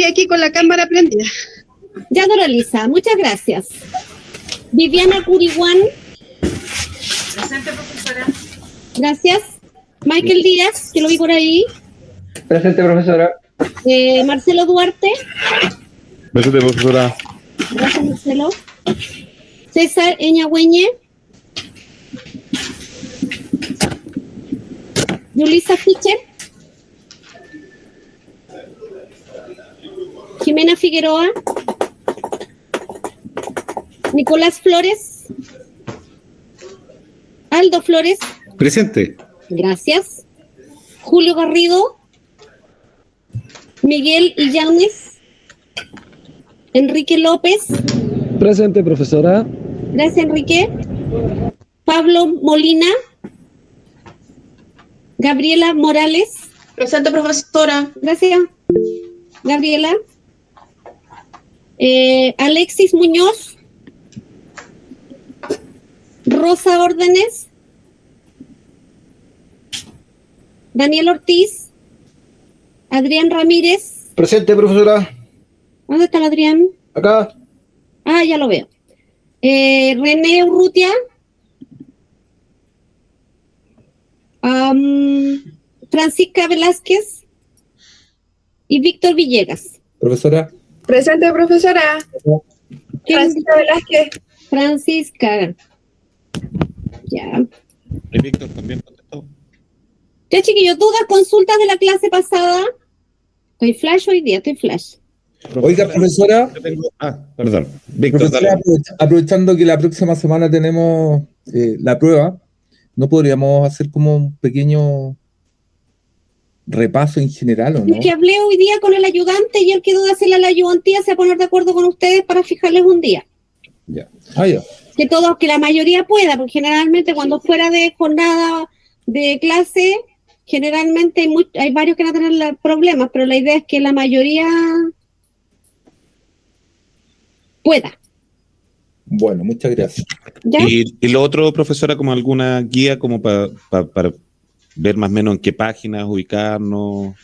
estoy aquí con la cámara prendida. Ya, Doralisa, muchas gracias. Viviana Curiguán. Presente, profesora. Gracias. Michael Díaz, que lo vi por ahí. Presente, profesora. Marcelo Duarte. Presente, profesora. Gracias, Marcelo. César Eñagüeñe. Yulisa Fischer. Jimena Figueroa. Nicolás Flores. Aldo Flores. Presente. Gracias. Julio Garrido. Miguel Illanes. Enrique López. Presente, profesora. Gracias, Enrique. Pablo Molina. Gabriela Morales. Presente, profesora. Gracias, Gabriela. Alexis Muñoz. Rosa Órdenes. Daniel Ortiz. Adrián Ramírez. Presente, profesora. ¿Dónde está el Adrián? Acá. Ah, ya lo veo. René Urrutia. Francisca Velázquez. Y Víctor Villegas. Profesora. Presente, profesora. Francisca Velázquez. Francisca. Ya. Y Víctor también contestó. Ya, chiquillos, dudas, consultas de la clase pasada. Estoy flash hoy día, estoy flash. Oiga, profesora. Perdón. Víctor, Profesora, dale. aprovechando que la próxima semana tenemos la prueba, ¿no podríamos hacer como un pequeño repaso en general, o no? Es que hablé hoy día con el ayudante y él quedó de hacerle a la ayudantía, se va a poner de acuerdo con ustedes para fijarles un día. Ya. Ah, ya. Que la mayoría pueda, porque generalmente cuando fuera de jornada de clase, generalmente hay varios que van a tener problemas, pero la idea es que la mayoría pueda. Bueno, muchas gracias. ¿Ya? Y lo otro, profesora, como alguna guía como para ver más o menos en qué páginas ubicarnos.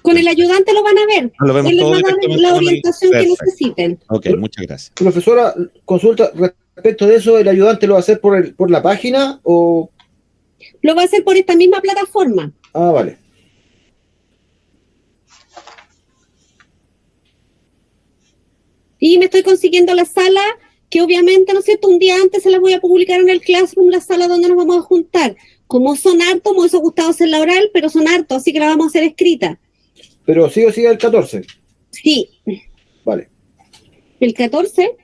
Con el ayudante lo van a ver. Lo vemos Él les todo va a dar directamente la con el- orientación que Perfecto. necesiten. Ok, muchas gracias. Profesora, consulta respecto de eso, ¿el ayudante lo va a hacer por la página o...? Lo va a hacer por esta misma plataforma. Ah, vale. Y me estoy consiguiendo la sala, que obviamente, ¿no es cierto?, un día antes se las voy a publicar en el Classroom, la sala donde nos vamos a juntar. Como son hartos, me hubiese gustado hacer la oral, pero son hartos, así que la vamos a hacer escrita. Pero sí o sí el 14. Sí. Vale. ¿El 14?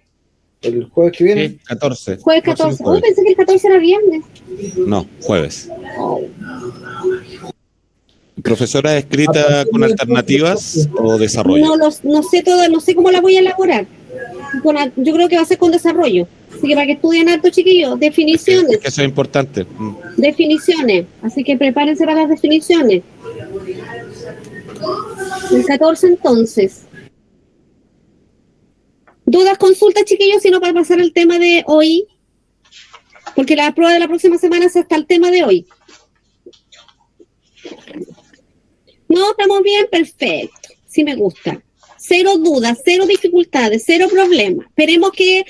El jueves que viene. Sí, 14. Jueves Próximo 14. jueves. Pensé que el 14 era viernes. No, jueves. Profesora, ¿escrita con alternativas o desarrollo? No sé todo, no sé cómo la voy a elaborar. Yo creo que va a ser con desarrollo. Así que para que estudien harto, chiquillos, definiciones. Es que eso es importante. Definiciones. Así que prepárense para las definiciones. El 14 entonces. ¿Dudas, consultas, chiquillos? Sino para pasar al tema de hoy. Porque la prueba de la próxima semana es hasta el tema de hoy. No, estamos bien, perfecto. Sí me gusta. Cero dudas, cero dificultades, cero problemas. Esperemos que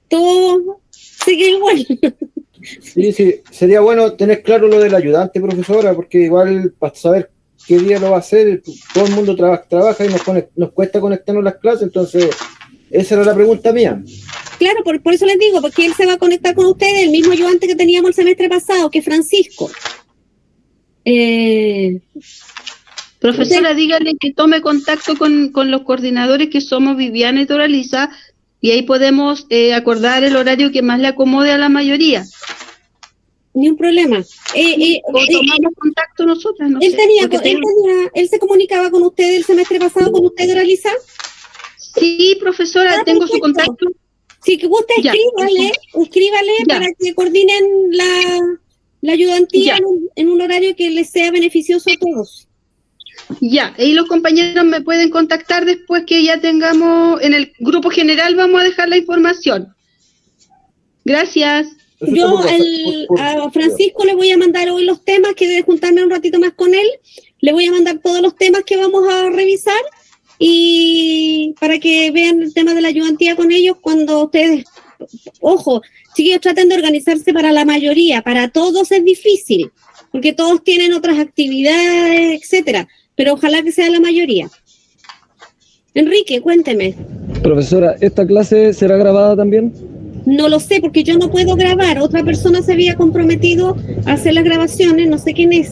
todo siga igual. Sí, sería bueno tener claro lo del ayudante, profesora, porque igual para saber qué día lo va a hacer, todo el mundo trabaja y nos cuesta conectarnos a las clases, entonces esa era la pregunta mía. Claro, por eso les digo, porque él se va a conectar con ustedes, el mismo ayudante que teníamos el semestre pasado, que es Francisco. Profesora, dígale que tome contacto con los coordinadores que somos Viviana y Doralisa, y ahí podemos acordar el horario que más le acomode a la mayoría. Ni un problema. O tomamos contacto nosotras, no Él sé. él se comunicaba con ustedes el semestre pasado, con usted, Doralisa. Sí, profesora, tengo su perfecto. contacto. Si que gusta, Ya. escríbale Ya. para que coordinen la ayudantía Ya. en un horario que les sea beneficioso a todos. Ya, y los compañeros me pueden contactar después que ya tengamos, en el grupo general vamos a dejar la información. Gracias. Yo a Francisco le voy a mandar hoy los temas, que debe juntarme un ratito más con él. Le voy a mandar todos los temas que vamos a revisar y para que vean el tema de la ayudantía con ellos cuando ustedes, ojo, chiquillos, traten de organizarse para la mayoría, para todos es difícil, porque todos tienen otras actividades, etcétera, pero ojalá que sea la mayoría. Enrique, cuénteme. Profesora, ¿esta clase será grabada también? No lo sé, porque yo no puedo grabar. Otra persona se había comprometido a hacer las grabaciones, no sé quién es.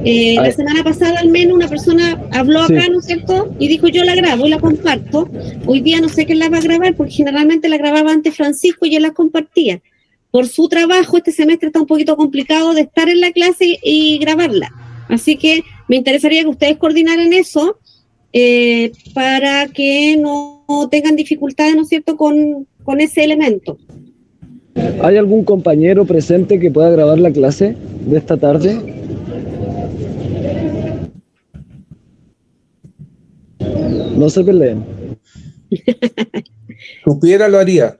La semana pasada al menos una persona habló acá, Sí. ¿no es cierto? Y dijo, yo la grabo y la comparto. Hoy día no sé quién la va a grabar, porque generalmente la grababa antes Francisco y él las compartía. Por su trabajo, este semestre está un poquito complicado de estar en la clase y grabarla. Así que me interesaría que ustedes coordinaran eso para que no tengan dificultades, ¿no es cierto?, con ese elemento. ¿Hay algún compañero presente que pueda grabar la clase de esta tarde? No se peleen. Supiera, lo haría.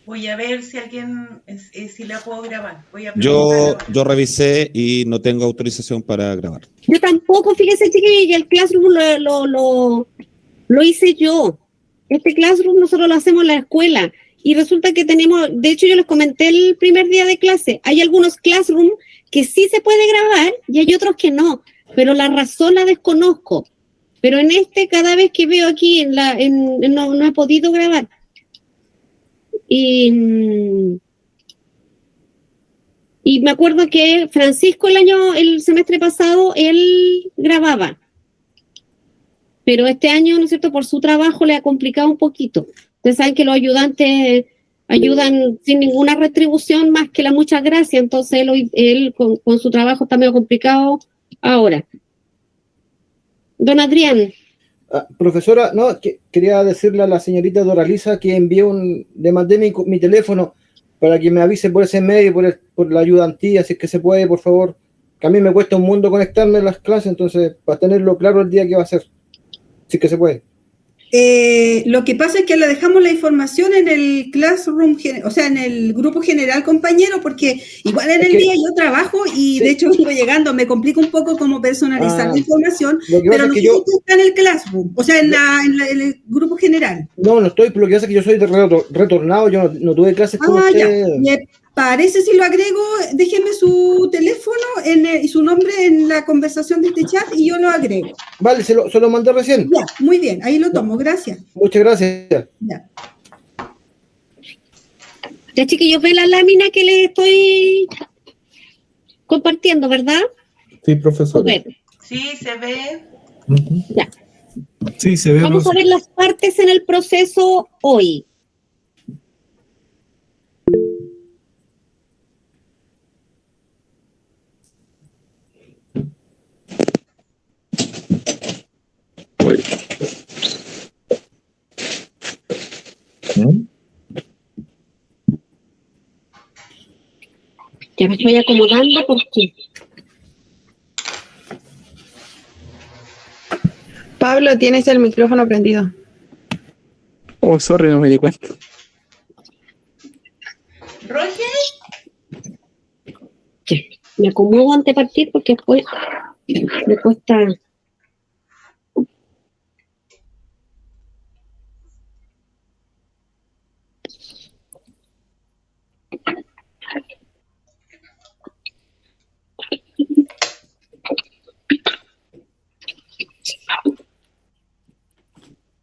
Voy a ver si alguien, si la puedo grabar. Voy a preguntar. Yo revisé y no tengo autorización para grabar. Yo tampoco, fíjese, chiquillos, y el Classroom lo hice yo. Este Classroom nosotros lo hacemos en la escuela y resulta que tenemos, de hecho yo les comenté el primer día de clase, hay algunos Classroom que sí se puede grabar y hay otros que no, pero la razón la desconozco. Pero en este, cada vez que veo aquí, no he podido grabar. Y me acuerdo que Francisco el semestre pasado, él grababa. Pero este año, ¿no es cierto?, por su trabajo le ha complicado un poquito. Ustedes saben que los ayudantes ayudan sin ninguna retribución más que la muchas gracias. Entonces él con su trabajo está medio complicado ahora. Don Adrián. Profesora, no, quería decirle a la señorita Doralisa que le mandé mi teléfono para que me avise por ese medio, por la ayudantía, si es que se puede, por favor. Que a mí me cuesta un mundo conectarme a las clases, entonces, para tenerlo claro el día que va a ser, si es que se puede. Lo que pasa es que le dejamos la información en el Classroom, o sea, en el grupo general, compañero, porque igual en el día yo trabajo y de hecho vengo llegando, me complica un poco cómo personalizar la información, pero no sé si tú estás en el Classroom, o sea, en el grupo general. No estoy, pero lo que pasa es que yo soy retornado, yo no tuve clases con usted. Ya. Me parece, si lo agrego, déjeme su teléfono y su nombre en la conversación de este chat y yo lo agrego. Vale, se lo mandé recién. Ya, muy bien, ahí lo tomo, gracias. Muchas gracias. Ya, chiquillos, ven la lámina que les estoy compartiendo, ¿verdad? Sí, profesor. Okay. Sí, se ve. Ya. Sí, se ve. Vamos a ver las partes en el proceso hoy. Ya me estoy acomodando porque... Pablo, tienes el micrófono prendido. Oh, sorry, no me di cuenta. ¿Roger? Me acomodo antes de partir porque después me cuesta...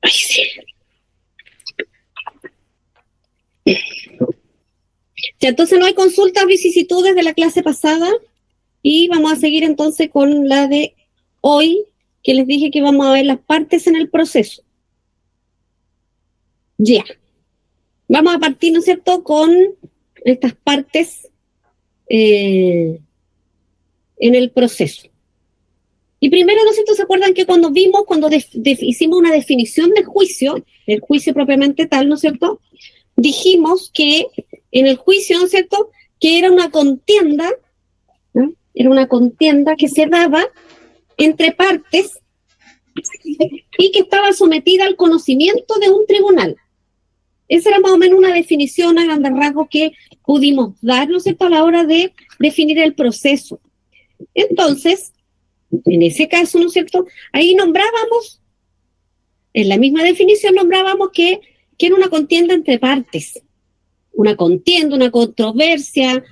Ay, sí. Ya, entonces no hay consultas, vicisitudes de la clase pasada y vamos a seguir entonces con la de hoy, que les dije que vamos a ver las partes en el proceso. Ya. Vamos a partir, ¿no es cierto?, con estas partes en el proceso. Y primero, ¿no es cierto?, ¿se acuerdan que cuando hicimos una definición del juicio, el juicio propiamente tal, ¿no es cierto?, dijimos que en el juicio, ¿no es cierto?, que era una contienda, ¿no?, era una contienda que se daba entre partes y que estaba sometida al conocimiento de un tribunal. Esa era más o menos una definición a grandes rasgos que pudimos dar, ¿no es cierto?, a la hora de definir el proceso. Entonces, En ese caso, ¿no es cierto? Ahí nombrábamos, en la misma definición nombrábamos que era una contienda entre partes, una contienda, una controversia,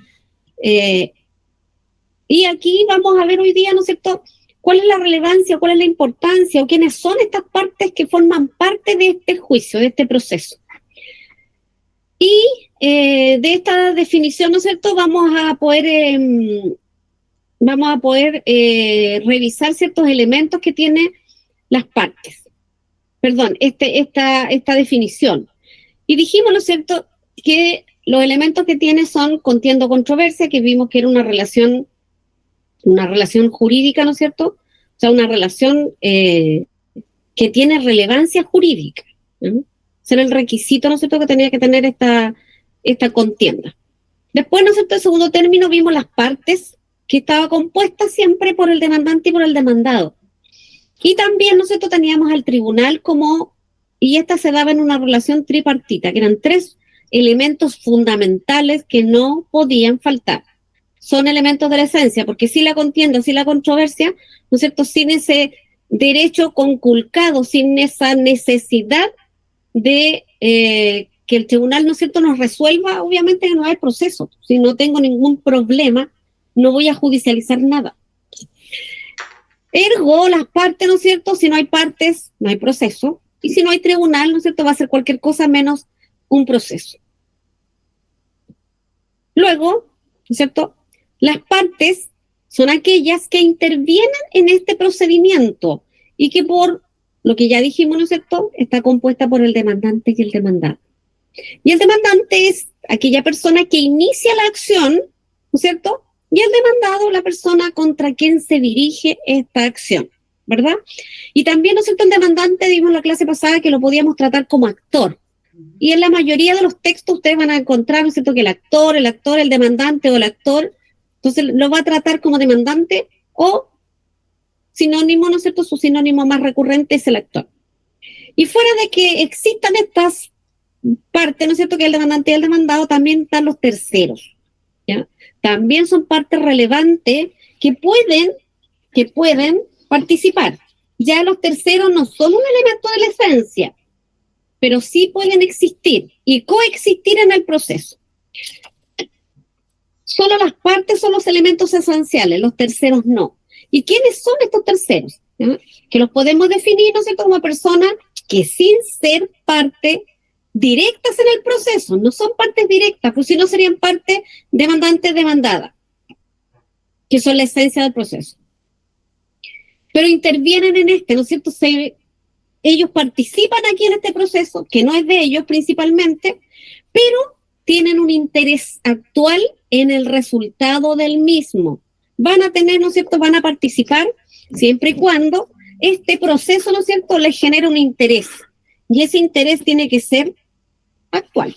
y aquí vamos a ver hoy día, ¿no es cierto?, cuál es la relevancia, cuál es la importancia, o quiénes son estas partes que forman parte de este juicio, de este proceso. Y de esta definición, ¿no es cierto?, vamos a poder revisar ciertos elementos que tiene las partes. Perdón, esta definición. Y dijimos, ¿no es cierto?, que los elementos que tiene son contienda o controversia, que vimos que era una relación jurídica, ¿no es cierto? O sea, una relación que tiene relevancia jurídica. Ese era el requisito, ¿no es cierto?, que tenía que tener esta contienda. Después, ¿no es cierto?, en segundo término vimos las partes, que estaba compuesta siempre por el demandante y por el demandado. Y también, ¿no es cierto?, teníamos al tribunal y esta se daba en una relación tripartita, que eran 3 elementos fundamentales que no podían faltar. Son elementos de la esencia, porque si la contienda, si la controversia, ¿no es cierto?, sin ese derecho conculcado, sin esa necesidad de que el tribunal, ¿no es cierto?, nos resuelva, obviamente que no hay proceso. Si no tengo ningún problema, no voy a judicializar nada. Ergo, las partes, ¿no es cierto?, si no hay partes, no hay proceso, y si no hay tribunal, ¿no es cierto?, va a ser cualquier cosa menos un proceso. Luego, ¿no es cierto?, las partes son aquellas que intervienen en este procedimiento y que por lo que ya dijimos, ¿no es cierto?, está compuesta por el demandante y el demandado. Y el demandante es aquella persona que inicia la acción, ¿no es cierto?, y el demandado, la persona contra quien se dirige esta acción, ¿verdad? Y también, ¿no es cierto?, el demandante, vimos en la clase pasada que lo podíamos tratar como actor. Y en la mayoría de los textos ustedes van a encontrar, ¿no es cierto?, que el actor, el demandante o el actor, entonces lo va a tratar como demandante o sinónimo, ¿no es cierto?, su sinónimo más recurrente es el actor. Y fuera de que existan estas partes, ¿no es cierto?, que el demandante y el demandado, también están los terceros, ¿ya? También son partes relevantes que pueden participar. Ya los terceros no son un elemento de la esencia, pero sí pueden existir y coexistir en el proceso. Solo las partes son los elementos esenciales, los terceros no. ¿Y quiénes son estos terceros? ¿Ya? Que los podemos definir, ¿no es cierto?, como personas que sin ser parte directas en el proceso, no son partes directas, pues si no serían parte demandante-demandada, que son la esencia del proceso. Pero intervienen en ¿no es cierto? Ellos participan aquí en este proceso, que no es de ellos principalmente, pero tienen un interés actual en el resultado del mismo. Van a tener, ¿no es cierto?, van a participar siempre y cuando este proceso, ¿no es cierto?, les genera un interés. Y ese interés tiene que ser actual,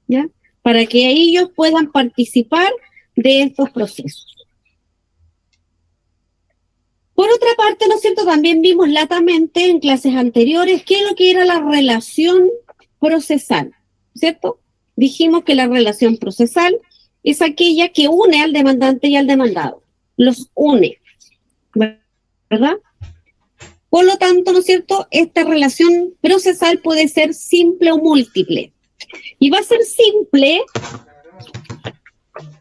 ¿ya?, para que ellos puedan participar de estos procesos. Por otra parte, ¿no es cierto?, también vimos latamente en clases anteriores qué es lo que era la relación procesal, ¿cierto? Dijimos que la relación procesal es aquella que une al demandante y al demandado, los une, ¿verdad? Por lo tanto, ¿no es cierto?, esta relación procesal puede ser simple o múltiple. Y va a ser simple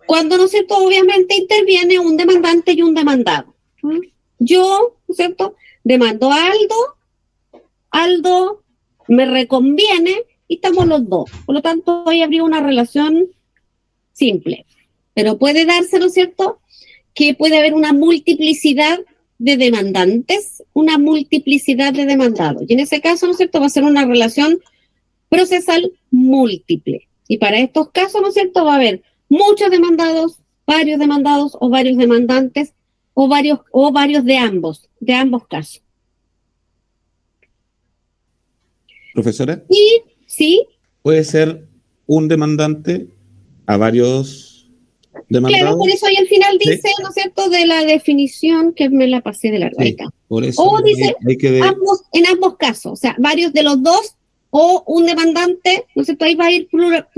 cuando, ¿no es cierto?, obviamente interviene un demandante y un demandado. Yo, ¿no es cierto?, demando a Aldo me reconviene y estamos los dos. Por lo tanto, hoy habría una relación simple. Pero puede darse, ¿no es cierto?, que puede haber una multiplicidad de demandantes, una multiplicidad de demandados. Y en ese caso, ¿no es cierto?, va a ser una relación procesal múltiple. Y para estos casos, ¿no es cierto?, va a haber muchos demandados, varios demandados o varios demandantes o varios de ambos casos. Profesora. Y sí. Puede ser un demandante a varios demandados. Claro, por eso ahí al final dice, ¿sí?, ¿no es cierto?, de la definición que me la pasé de la sí, por eso o dice en ambos casos, o sea, varios de los dos o un demandante, ¿no es cierto?, ahí va a ir pluralidad.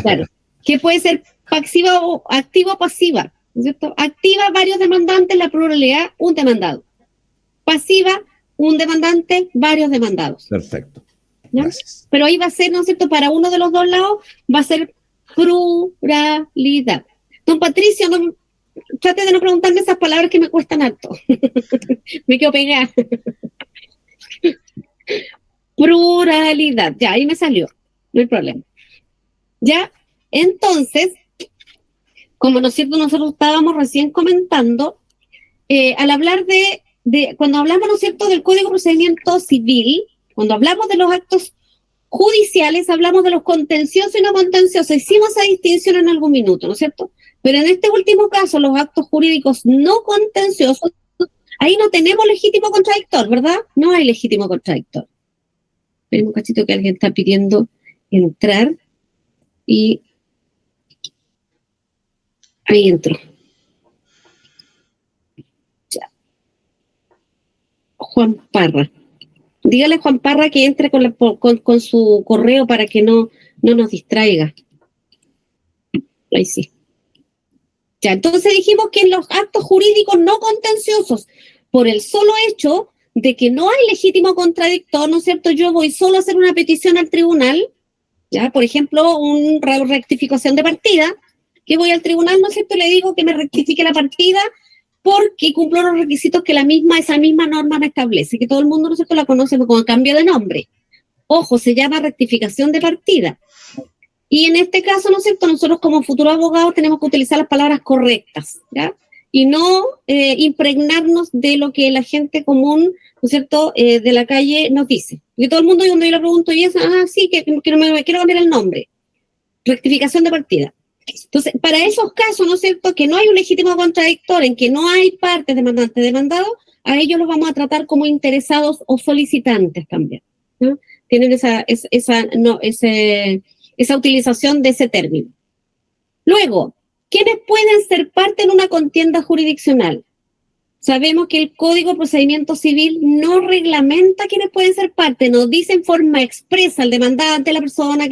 Claro, que puede ser activa o pasiva, ¿no es cierto? Activa, varios demandantes, la pluralidad, un demandado. Pasiva, un demandante, varios demandados. Perfecto. ¿Ya? Gracias. Pero ahí va a ser, ¿no es cierto? Para uno de los dos lados va a ser pluralidad. Don Patricio, no, trate de no preguntarme esas palabras que me cuestan harto. Me quedo pegada. Pluralidad. Ya, ahí me salió. No hay problema. Ya, entonces, como, ¿no es cierto? Nosotros estábamos recién comentando, al hablar de cuando hablamos, ¿no es cierto?, del Código de Procedimiento Civil, cuando hablamos de los actos judiciales, hablamos de los contenciosos y no contenciosos. Hicimos esa distinción en algún minuto, ¿no es cierto? Pero en este último caso, los actos jurídicos no contenciosos, ahí no tenemos legítimo contradictor, ¿verdad? No hay legítimo contradictor. Esperen un cachito que alguien está pidiendo entrar y ahí entró. Ya. Juan Parra. Dígale a Juan Parra que entre con su correo para que no nos distraiga. Ahí sí. Ya, entonces dijimos que en los actos jurídicos no contenciosos, por el solo hecho de que no hay legítimo contradictor, ¿no es cierto? Yo voy solo a hacer una petición al tribunal, ya, por ejemplo, una rectificación de partida, que voy al tribunal, ¿no es cierto? Y le digo que me rectifique la partida porque cumplo los requisitos que esa misma norma me establece, que todo el mundo, ¿no es cierto?, la conoce como cambio de nombre. Ojo, se llama rectificación de partida. Y en este caso, ¿no es cierto?, nosotros como futuros abogados tenemos que utilizar las palabras correctas, ¿ya? Y no impregnarnos de lo que la gente común, ¿no es cierto?, de la calle nos dice. Y todo el mundo, cuando yo le pregunto, y eso, sí, que no me quiero cambiar el nombre. Rectificación de partida. Entonces, para esos casos, ¿no es cierto?, que no hay un legítimo contradictor, en que no hay partes demandante demandado, a ellos los vamos a tratar como interesados o solicitantes también, ¿no? Tienen esa utilización de ese término. Luego, ¿quiénes pueden ser parte en una contienda jurisdiccional? Sabemos que el Código de Procedimiento Civil no reglamenta quiénes pueden ser parte, nos dice en forma expresa el demandante, la persona,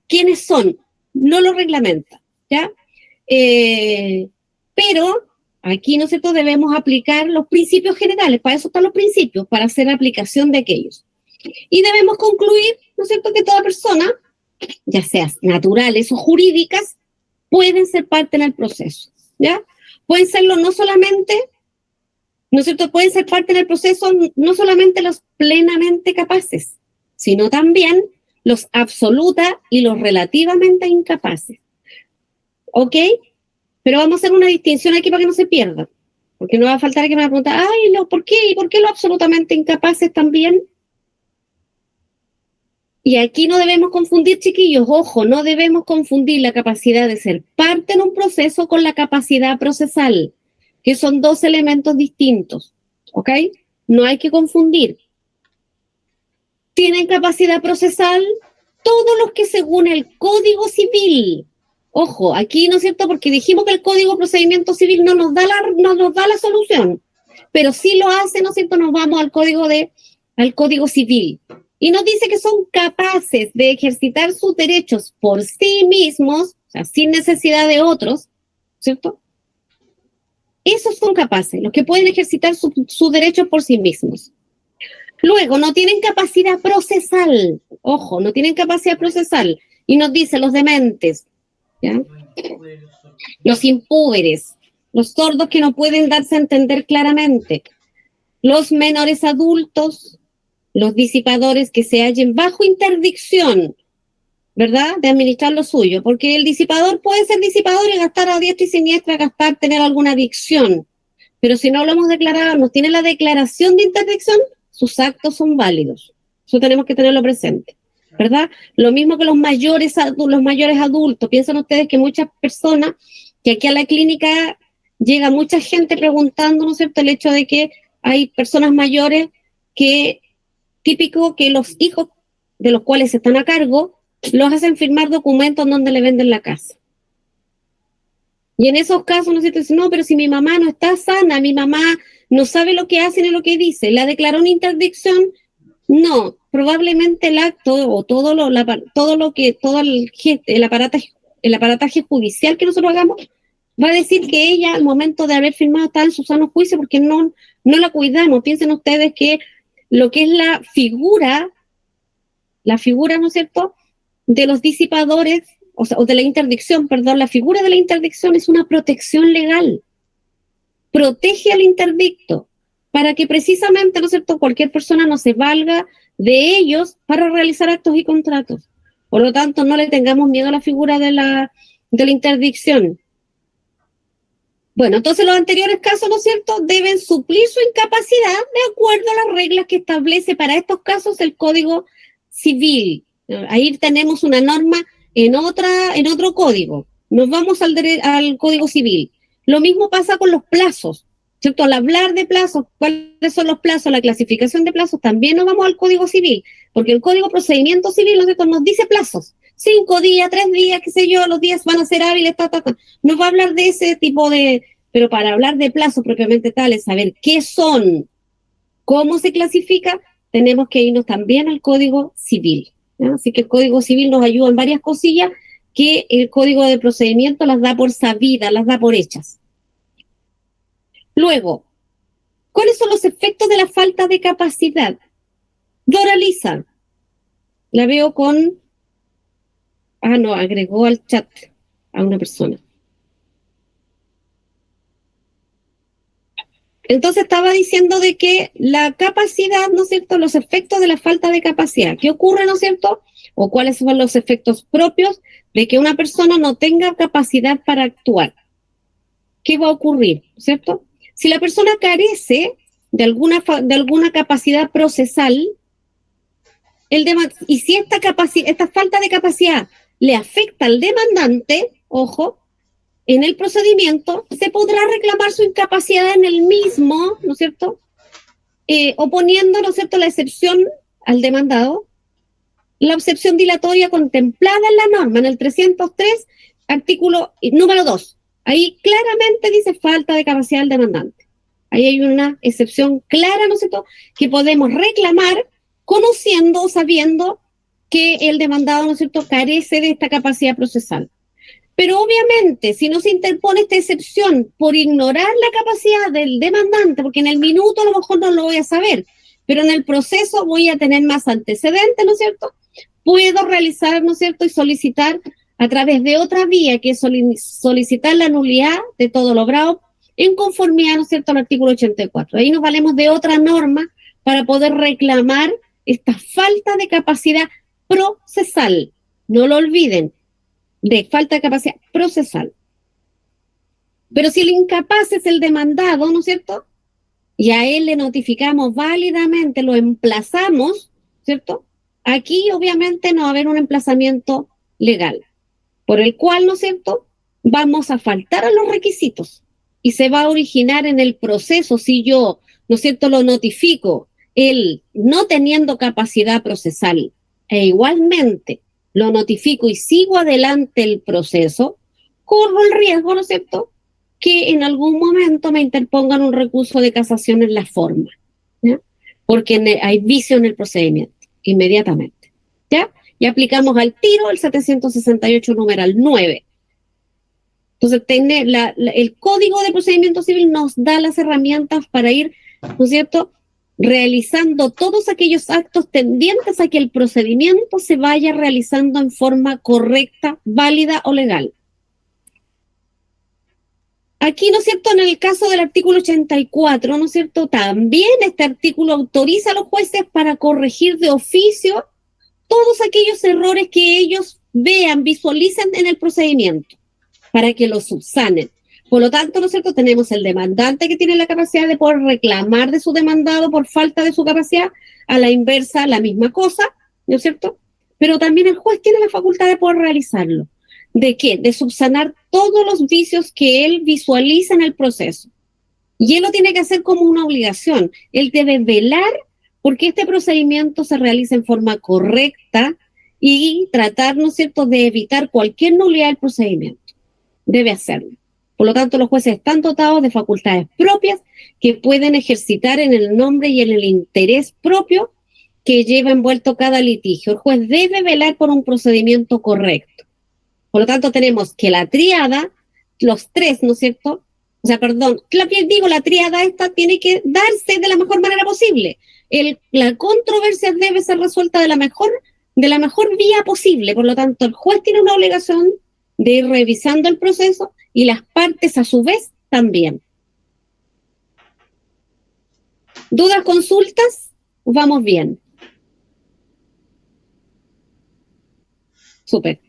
quiénes son, no lo reglamenta, ¿ya? Pero aquí, ¿no es cierto?, debemos aplicar los principios generales, para eso están los principios, para hacer aplicación de aquellos. Y debemos concluir, ¿no es cierto?, que toda persona, ya sea naturales o jurídicas, pueden ser parte en el proceso, ¿ya? Pueden serlo no solamente, ¿no es cierto?, pueden ser parte en el proceso no solamente los plenamente capaces, sino también los absoluta y los relativamente incapaces. ¿Ok? Pero vamos a hacer una distinción aquí para que no se pierda, porque no va a faltar que me pregunte, ay, no, ¿por qué? ¿Y por qué los absolutamente incapaces también? Y aquí no debemos confundir, chiquillos, ojo, no debemos confundir la capacidad de ser parte en un proceso con la capacidad procesal, que son dos elementos distintos, ¿ok? No hay que confundir. ¿Tienen capacidad procesal? Todos los que según el Código Civil, ojo, aquí, ¿no es cierto?, porque dijimos que el Código de Procedimiento Civil no nos da la solución, pero sí lo hace, ¿no es cierto?, nos vamos al Código Civil. Y nos dice que son capaces de ejercitar sus derechos por sí mismos, o sea, sin necesidad de otros, ¿cierto? Esos son capaces, los que pueden ejercitar sus derechos por sí mismos. Luego, no tienen capacidad procesal, ojo, no tienen capacidad procesal. Y nos dice los dementes, ¿ya? Los impúberes, los sordos que no pueden darse a entender claramente, los menores adultos, los disipadores que se hallen bajo interdicción, ¿verdad?, de administrar lo suyo, porque el disipador puede ser disipador y gastar a diestra y siniestra, tener alguna adicción, pero si no lo hemos declarado, no tiene la declaración de interdicción, sus actos son válidos. Eso tenemos que tenerlo presente, ¿verdad? Lo mismo que los mayores adultos. Piensan ustedes que muchas personas, que aquí a la clínica llega mucha gente preguntando, ¿no es cierto?, el hecho de que hay personas mayores que típico que los hijos de los cuales están a cargo los hacen firmar documentos donde le venden la casa. Y en esos casos, ¿no es cierto?, dicen, no, pero si mi mamá no está sana, mi mamá no sabe lo que hace ni lo que dice, ¿la declaró una interdicción? No, probablemente el acto o todo el aparataje judicial que nosotros hagamos va a decir que ella al momento de haber firmado estaba en su sano juicio porque no la cuidamos. Piensen ustedes que lo que es la figura, ¿no es cierto?, de los disipadores, o de la interdicción, perdón, la figura de la interdicción es una protección legal. Protege al interdicto para que precisamente, ¿no es cierto?, cualquier persona no se valga de ellos para realizar actos y contratos. Por lo tanto, no le tengamos miedo a la figura de la interdicción. Bueno, entonces los anteriores casos, ¿no es cierto?, deben suplir su incapacidad de acuerdo a las reglas que establece para estos casos el Código Civil. Ahí tenemos una norma en otro código. Nos vamos al Código Civil. Lo mismo pasa con los plazos, ¿cierto? Al hablar de plazos, ¿cuáles son los plazos? La clasificación de plazos, también nos vamos al Código Civil, porque el Código Procedimiento Civil, ¿no es cierto?, nos dice plazos. 5 días, 3 días, qué sé yo, los días van a ser hábiles, Nos va a hablar de ese tipo de... Pero para hablar de plazos propiamente tales, saber qué son, cómo se clasifica, tenemos que irnos también al Código Civil, ¿no? Así que el Código Civil nos ayuda en varias cosillas que el Código de Procedimiento las da por sabidas, las da por hechas. Luego, ¿cuáles son los efectos de la falta de capacidad? Dora Lisa, la veo con... agregó al chat a una persona. Entonces estaba diciendo de que la capacidad, ¿no es cierto?, los efectos de la falta de capacidad. ¿Qué ocurre, no es cierto? O cuáles son los efectos propios de que una persona no tenga capacidad para actuar. ¿Qué va a ocurrir, cierto? Si la persona carece de alguna capacidad procesal, y si esta falta de capacidad le afecta al demandante, ojo, en el procedimiento se podrá reclamar su incapacidad en el mismo, ¿no es cierto?, oponiendo, ¿no es cierto?, la excepción al demandado, la excepción dilatoria contemplada en la norma, en el 303, artículo número 2. Ahí claramente dice falta de capacidad del demandante. Ahí hay una excepción clara, ¿no es cierto?, que podemos reclamar conociendo o sabiendo que el demandado, ¿no es cierto?, carece de esta capacidad procesal. Pero obviamente, si no se interpone esta excepción por ignorar la capacidad del demandante, porque en el minuto a lo mejor no lo voy a saber, pero en el proceso voy a tener más antecedentes, ¿no es cierto?, puedo realizar, ¿no es cierto?, y solicitar a través de otra vía, que es solicitar la nulidad de todo lo obrado en conformidad, ¿no es cierto?, al artículo 84. Ahí nos valemos de otra norma para poder reclamar esta falta de capacidad procesal. No lo olviden, de falta de capacidad procesal. Pero si el incapaz es el demandado, ¿no es cierto?, y a él le notificamos válidamente, lo emplazamos, ¿cierto?, aquí obviamente no va a haber un emplazamiento legal, por el cual, ¿no es cierto?, vamos a faltar a los requisitos y se va a originar en el proceso, si yo, ¿no es cierto?, lo notifico, él no teniendo capacidad procesal e igualmente lo notifico y sigo adelante el proceso, corro el riesgo, ¿no es cierto?, que en algún momento me interpongan un recurso de casación en la forma, ¿ya?, porque hay vicio en el procedimiento, inmediatamente, ¿ya? Y aplicamos al tiro el 768 numeral 9. Entonces, el Código de Procedimiento Civil nos da las herramientas para ir, ¿no es cierto?, realizando todos aquellos actos tendientes a que el procedimiento se vaya realizando en forma correcta, válida o legal. Aquí, ¿no es cierto?, en el caso del artículo 84, ¿no es cierto?, también este artículo autoriza a los jueces para corregir de oficio todos aquellos errores que ellos vean, visualicen en el procedimiento, para que los subsanen. Por lo tanto, ¿no es cierto?, tenemos el demandante que tiene la capacidad de poder reclamar de su demandado por falta de su capacidad, a la inversa la misma cosa, ¿no es cierto?, pero también el juez tiene la facultad de poder realizarlo. ¿De qué? De subsanar todos los vicios que él visualiza en el proceso. Y él lo tiene que hacer como una obligación. Él debe velar porque este procedimiento se realice en forma correcta y tratar, ¿no es cierto?, de evitar cualquier nulidad del procedimiento. Debe hacerlo. Por lo tanto, los jueces están dotados de facultades propias que pueden ejercitar en el nombre y en el interés propio que lleva envuelto cada litigio. El juez debe velar por un procedimiento correcto. Por lo tanto, tenemos que la tríada los tres, ¿no es cierto? O sea, perdón, la tríada esta tiene que darse de la mejor manera posible. La controversia debe ser resuelta de la mejor vía posible. Por lo tanto, el juez tiene una obligación de ir revisando el proceso y las partes a su vez también. ¿Dudas, consultas? Vamos bien. Súper.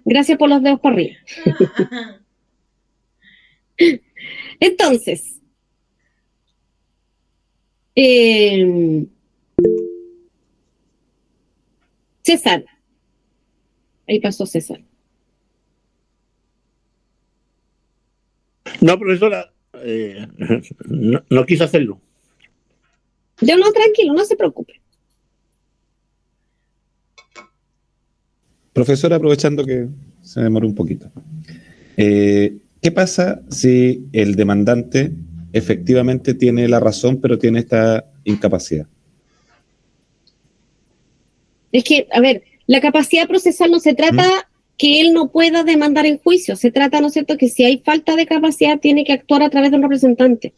Gracias por los dedos para arriba. Entonces, César. Ahí pasó César. No, profesora, no quise hacerlo. Yo no, tranquilo, no se preocupe. Profesora, aprovechando que se demoró un poquito. ¿Qué pasa si el demandante efectivamente tiene la razón, pero tiene esta incapacidad? Es que, a ver, la capacidad procesal no se trata que él no pueda demandar en juicio, se trata, ¿no es cierto?, que si hay falta de capacidad tiene que actuar a través de un representante.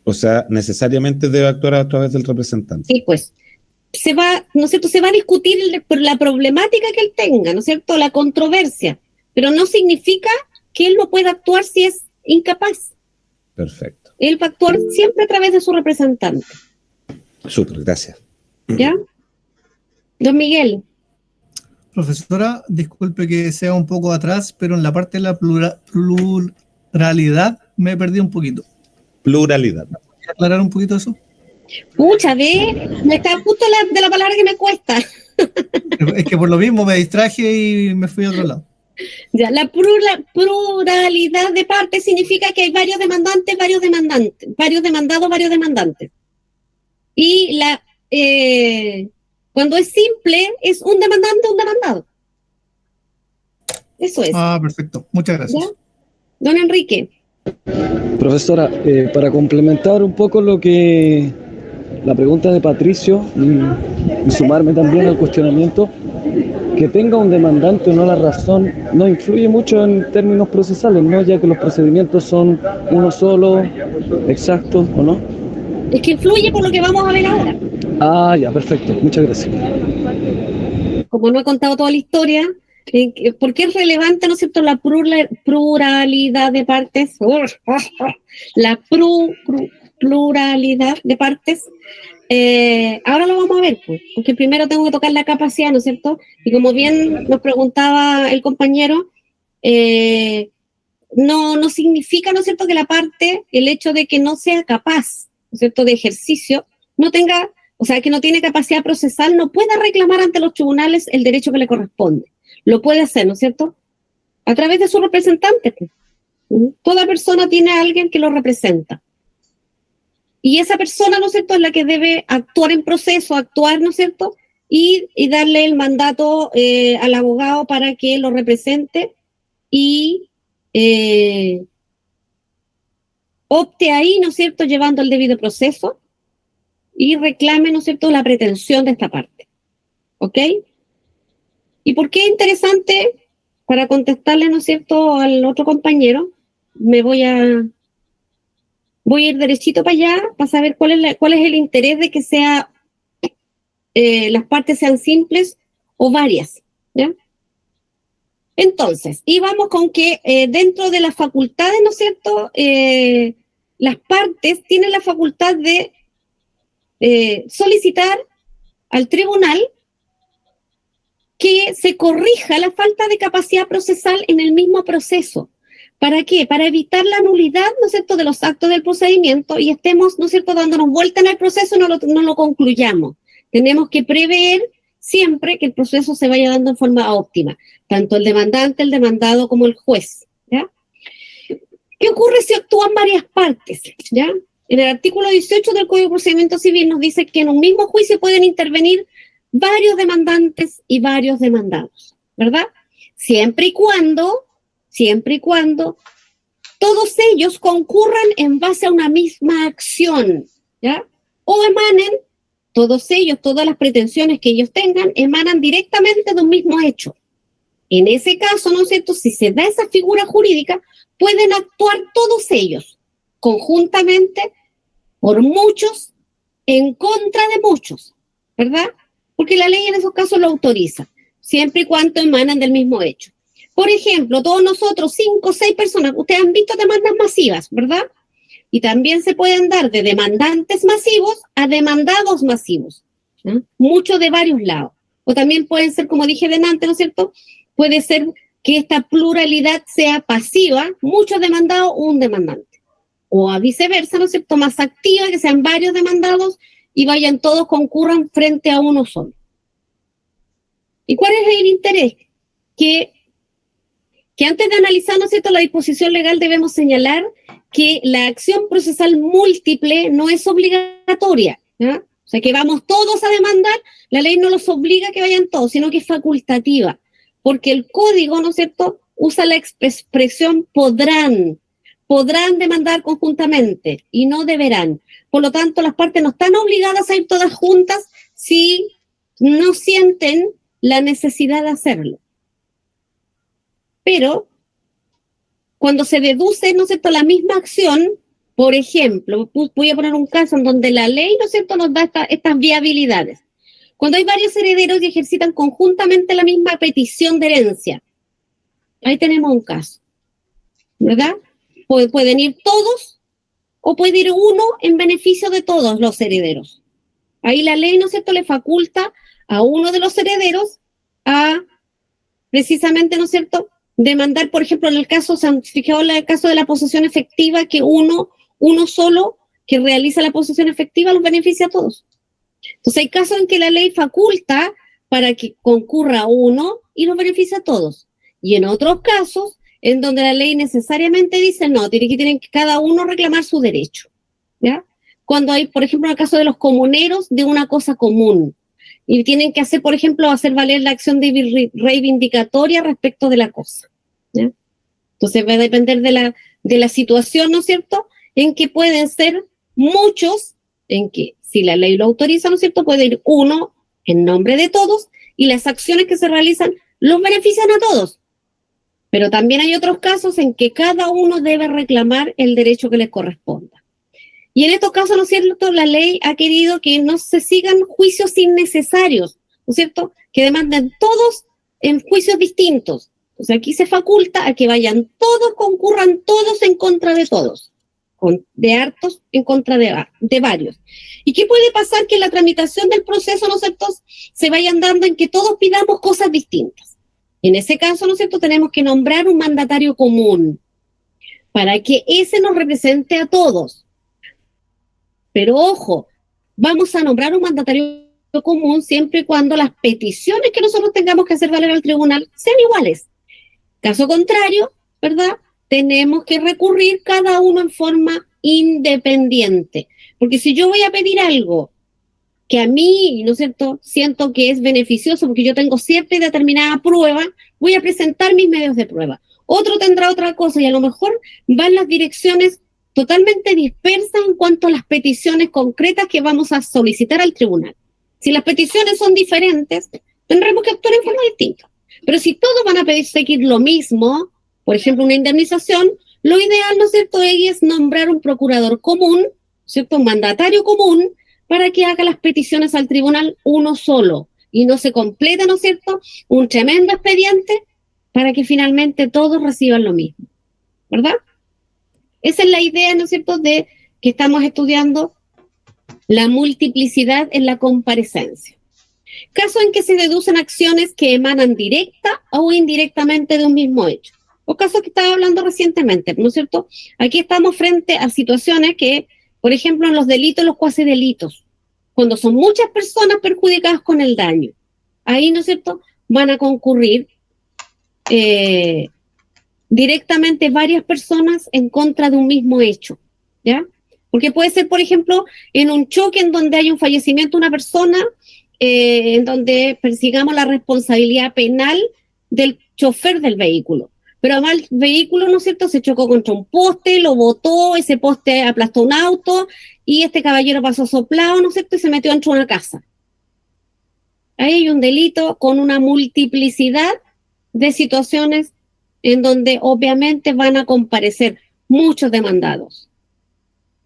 O sea, necesariamente debe actuar a través del representante. Sí, pues, ¿no es cierto?, se va a discutir la problemática que él tenga, ¿no es cierto?, la controversia, pero no significa que él no pueda actuar si es incapaz. Perfecto. Él va a actuar siempre a través de su representante. Súper, gracias. ¿Ya? Don Miguel. Profesora, disculpe que sea un poco atrás, pero en la parte de la pluralidad me perdí un poquito. Pluralidad. ¿Puedes aclarar un poquito eso? Pucha, me está justo de la palabra que me cuesta. Es que por lo mismo me distraje y me fui a otro lado. Ya, la pluralidad de partes significa que hay varios demandantes, varios demandados, varios demandantes. Y cuando es simple, es un demandante, un demandado. Eso es. Ah, perfecto. Muchas gracias. ¿Ya? Don Enrique. Profesora, para complementar un poco la pregunta de Patricio y sumarme también al cuestionamiento, que tenga un demandante o no la razón no influye mucho en términos procesales, ¿no? Ya que los procedimientos son uno solo, exactos, ¿o no? Es que influye por lo que vamos a ver ahora. Ah, ya, perfecto. Muchas gracias. Como no he contado toda la historia, ¿por qué es relevante, no es cierto, la pluralidad de partes? La pluralidad de partes. Ahora lo vamos a ver, pues, porque primero tengo que tocar la capacidad, ¿no es cierto? Y como bien nos preguntaba el compañero, no significa, ¿no es cierto?, que la parte, el hecho de que no sea capaz, ¿no es cierto?, de ejercicio, no tenga, o sea, que no tiene capacidad procesal, no pueda reclamar ante los tribunales el derecho que le corresponde. Lo puede hacer, ¿no es cierto?, a través de su representante. Toda persona tiene a alguien que lo representa. Y esa persona, ¿no es cierto?, es la que debe actuar en proceso, ¿no es cierto?, y darle el mandato al abogado para que lo represente y opte ahí, ¿no es cierto?, llevando el debido proceso y reclame, ¿no es cierto?, la pretensión de esta parte. ¿Ok? ¿Y por qué es interesante? Para contestarle, ¿no es cierto?, al otro compañero, voy a ir derechito para allá para saber cuál es el interés de que las partes sean simples o varias, ¿ya? Entonces, y vamos con que dentro de las facultades, ¿no es cierto?, las partes tienen la facultad de solicitar al tribunal que se corrija la falta de capacidad procesal en el mismo proceso. ¿Para qué? Para evitar la nulidad, ¿no es cierto?, de los actos del procedimiento y estemos, ¿no es cierto?, dándonos vuelta en el proceso y no lo concluyamos. Tenemos que prever siempre que el proceso se vaya dando en forma óptima, tanto el demandante, el demandado como el juez, ¿ya? ¿Qué ocurre si actúan varias partes? ¿Ya? En el artículo 18 del Código de Procedimiento Civil nos dice que en un mismo juicio pueden intervenir varios demandantes y varios demandados, ¿verdad? Siempre y cuando todos ellos concurran en base a una misma acción, ¿ya? O emanen, todos ellos, todas las pretensiones que ellos tengan, emanan directamente de un mismo hecho. En ese caso, ¿no es cierto?, si se da esa figura jurídica, pueden actuar todos ellos conjuntamente por muchos en contra de muchos, ¿verdad? Porque la ley en esos casos lo autoriza, siempre y cuando emanan del mismo hecho. Por ejemplo, todos nosotros, 5 o 6 personas, ustedes han visto demandas masivas, ¿verdad? Y también se pueden dar de demandantes masivos a demandados masivos, ¿no? Muchos de varios lados. O también pueden ser, como dije delante, ¿no es cierto?, puede ser que esta pluralidad sea pasiva, muchos demandados, un demandante. O a viceversa, ¿no es cierto?, más activa, que sean varios demandados y vayan todos, concurran frente a uno solo. ¿Y cuál es el interés? Que antes de analizar, ¿no es cierto?, la disposición legal debemos señalar que la acción procesal múltiple no es obligatoria, ¿no? O sea, que vamos todos a demandar, la ley no los obliga a que vayan todos, sino que es facultativa. Porque el código, ¿no es cierto?, usa la expresión podrán demandar conjuntamente y no deberán. Por lo tanto, las partes no están obligadas a ir todas juntas si no sienten la necesidad de hacerlo. Pero, cuando se deduce, ¿no es cierto?, la misma acción, por ejemplo, voy a poner un caso en donde la ley, ¿no es cierto?, nos da estas viabilidades. Cuando hay varios herederos y ejercitan conjuntamente la misma petición de herencia, ahí tenemos un caso, ¿verdad? Pueden ir todos o puede ir uno en beneficio de todos los herederos. Ahí la ley, ¿no es cierto?, le faculta a uno de los herederos a, precisamente, ¿no es cierto?, demandar, por ejemplo, en el caso, ¿se han fijado en el caso de la posesión efectiva, que uno solo que realiza la posesión efectiva los beneficia a todos? Entonces hay casos en que la ley faculta para que concurra uno y los beneficia a todos. Y en otros casos, en donde la ley necesariamente dice, no, tienen que cada uno reclamar su derecho, ¿ya? Cuando hay, por ejemplo, en el caso de los comuneros, de una cosa común, y tienen que hacer, por ejemplo, hacer valer la acción de reivindicatoria respecto de la cosa, ¿ya? Entonces va a depender de la situación, ¿no es cierto?, en que pueden ser muchos, en que si la ley lo autoriza, ¿no es cierto?, puede ir uno en nombre de todos y las acciones que se realizan los benefician a todos. Pero también hay otros casos en que cada uno debe reclamar el derecho que les corresponda. Y en estos casos, ¿no es cierto?, la ley ha querido que no se sigan juicios innecesarios, ¿no es cierto?, que demanden todos en juicios distintos. O sea, aquí se faculta a que vayan todos, concurran todos en contra de todos, de hartos en contra de varios. ¿Y qué puede pasar? Que en la tramitación del proceso, ¿no es cierto?, se vayan dando en que todos pidamos cosas distintas. En ese caso, ¿no es cierto?, tenemos que nombrar un mandatario común para que ese nos represente a todos. Pero ojo, vamos a nombrar un mandatario común siempre y cuando las peticiones que nosotros tengamos que hacer valer al tribunal sean iguales. Caso contrario, ¿verdad?, tenemos que recurrir cada uno en forma independiente. Porque si yo voy a pedir algo que a mí, ¿no es cierto?, siento que es beneficioso porque yo tengo cierta y determinada prueba, voy a presentar mis medios de prueba. Otro tendrá otra cosa y a lo mejor van las direcciones totalmente dispersas en cuanto a las peticiones concretas que vamos a solicitar al tribunal. Si las peticiones son diferentes, tendremos que actuar en forma distinta. Pero si todos van a pedir seguir lo mismo, por ejemplo, una indemnización, lo ideal, ¿no es cierto?, es nombrar un procurador común, ¿cierto?, un mandatario común, para que haga las peticiones al tribunal uno solo y no se completa, ¿no es cierto?, un tremendo expediente para que finalmente todos reciban lo mismo, ¿verdad? Esa es la idea, ¿no es cierto?, de que estamos estudiando la multiplicidad en la comparecencia. Caso en que se deducen acciones que emanan directa o indirectamente de un mismo hecho. O casos que estaba hablando recientemente, ¿no es cierto? Aquí estamos frente a situaciones que, por ejemplo, en los delitos, los cuasi delitos, cuando son muchas personas perjudicadas con el daño, ahí, ¿no es cierto?, van a concurrir directamente varias personas en contra de un mismo hecho, ¿ya? Porque puede ser, por ejemplo, en un choque en donde hay un fallecimiento de una persona, en donde persigamos la responsabilidad penal del chofer del vehículo. Pero además el vehículo, ¿no es cierto?, se chocó contra un poste, lo botó, ese poste aplastó un auto y este caballero pasó soplado, ¿no es cierto?, y se metió dentro de una casa. Ahí hay un delito con una multiplicidad de situaciones en donde obviamente van a comparecer muchos demandados,